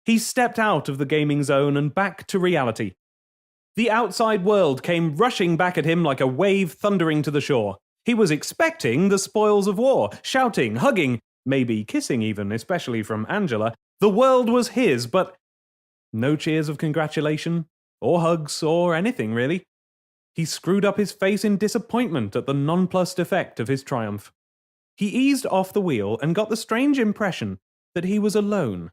He stepped out of the gaming zone and back to reality. The outside world came rushing back at him like a wave thundering to the shore. He was expecting the spoils of war, shouting, hugging, maybe kissing even, especially from Angela. The world was his, but no cheers of congratulation, or hugs, or anything really. He screwed up his face in disappointment at the nonplussed effect of his triumph. He eased off the wheel and got the strange impression that he was alone.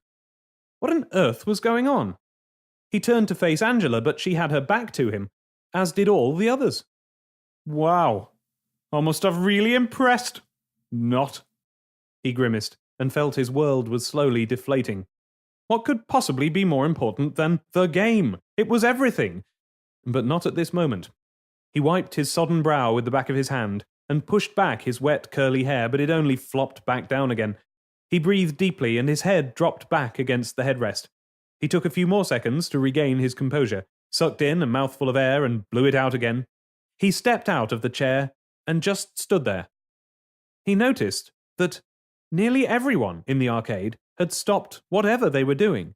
What on earth was going on? He turned to face Angela, but she had her back to him, as did all the others. Wow, I must have really impressed. Not. He grimaced and felt his world was slowly deflating. What could possibly be more important than the game? It was everything. But not at this moment. He wiped his sodden brow with the back of his hand and pushed back his wet curly hair, but it only flopped back down again. He breathed deeply and his head dropped back against the headrest. He took a few more seconds to regain his composure, sucked in a mouthful of air and blew it out again. He stepped out of the chair and just stood there. He noticed that nearly everyone in the arcade had stopped whatever they were doing.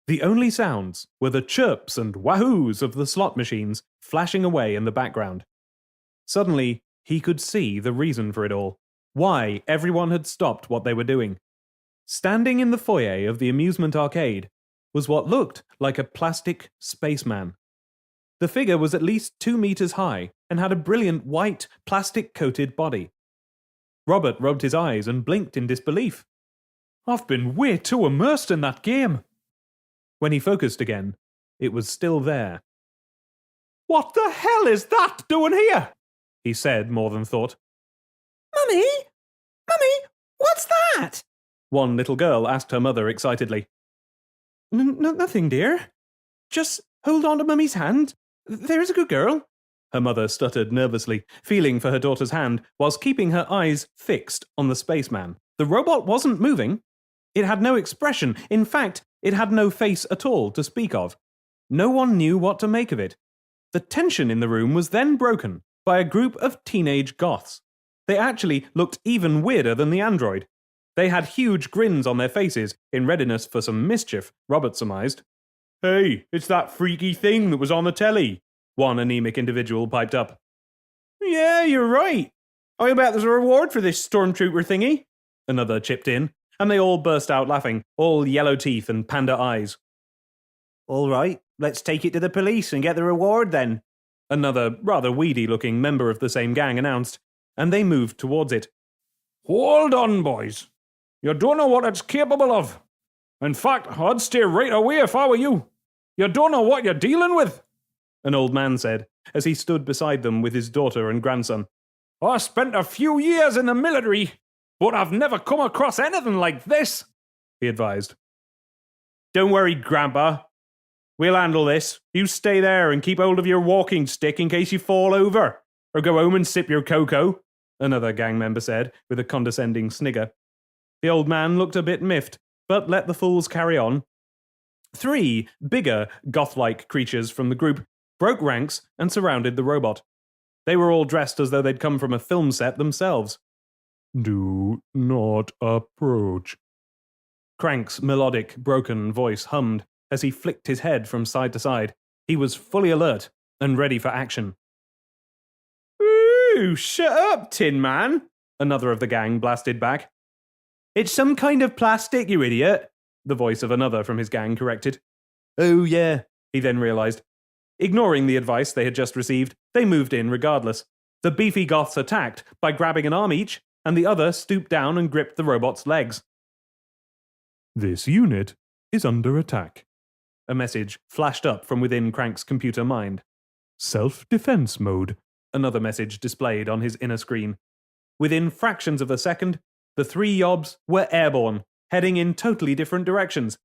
The only sounds were the chirps and wahoos of the slot machines flashing away in the background. Suddenly, he could see the reason for it all. Why everyone had stopped what they were doing. Standing in the foyer of the amusement arcade was what looked like a plastic spaceman. The figure was at least 2 meters high and had a brilliant white, plastic-coated body. Robert rubbed his eyes and blinked in disbelief. I've been way too immersed in that game. When he focused again, it was still there. What the hell is that doing here? He said more than thought. Mummy? Mummy, what's that? One little girl asked her mother excitedly. Nothing, dear. Just hold on to Mummy's hand. There's a good girl. Her mother stuttered nervously, feeling for her daughter's hand whilst keeping her eyes fixed on the spaceman. The robot wasn't moving. It had no expression. In fact, it had no face at all to speak of. No one knew what to make of it. The tension in the room was then broken by a group of teenage goths. They actually looked even weirder than the android. They had huge grins on their faces, in readiness for some mischief, Robert surmised. Hey, it's that freaky thing that was on the telly, one anemic individual piped up. Yeah, you're right. I bet there's a reward for this stormtrooper thingy, another chipped in, and they all burst out laughing, all yellow teeth and panda eyes. All right, let's take it to the police and get the reward then, another rather weedy-looking member of the same gang announced, and they moved towards it. Hold on, boys. You don't know what it's capable of. In fact, I'd stay right away if I were you. You don't know what you're dealing with, an old man said, as he stood beside them with his daughter and grandson. I spent a few years in the military, but I've never come across anything like this, he advised. Don't worry, Grandpa. We'll handle this. You stay there and keep hold of your walking stick in case you fall over, or go home and sip your cocoa, another gang member said, with a condescending snigger. The old man looked a bit miffed, but let the fools carry on. 3 bigger, goth-like creatures from the group broke ranks and surrounded the robot. They were all dressed as though they'd come from a film set themselves. Do not approach. Crank's melodic, broken voice hummed as he flicked his head from side to side. He was fully alert and ready for action. Ooh, shut up, Tin Man, another of the gang blasted back. It's some kind of plastic, you idiot, the voice of another from his gang corrected. Oh yeah, he then realized. Ignoring the advice they had just received, they moved in regardless. The beefy goths attacked by grabbing an arm each, and the other stooped down and gripped the robot's legs. This unit is under attack. A message flashed up from within Crank's computer mind. Self-defense mode, another message displayed on his inner screen. Within fractions of a second, the 3 yobs were airborne, heading in totally different directions.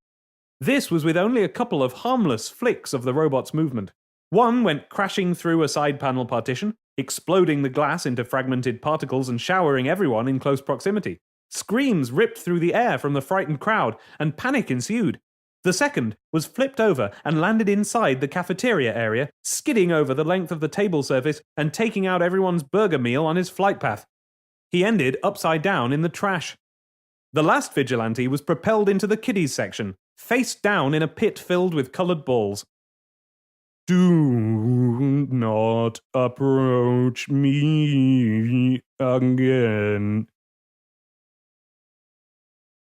This was with only a couple of harmless flicks of the robot's movement. One went crashing through a side panel partition, exploding the glass into fragmented particles and showering everyone in close proximity. Screams ripped through the air from the frightened crowd, and panic ensued. The second was flipped over and landed inside the cafeteria area, skidding over the length of the table surface and taking out everyone's burger meal on his flight path. He ended upside down in the trash. The last vigilante was propelled into the kiddies section, face down in a pit filled with coloured balls. Do not approach me again.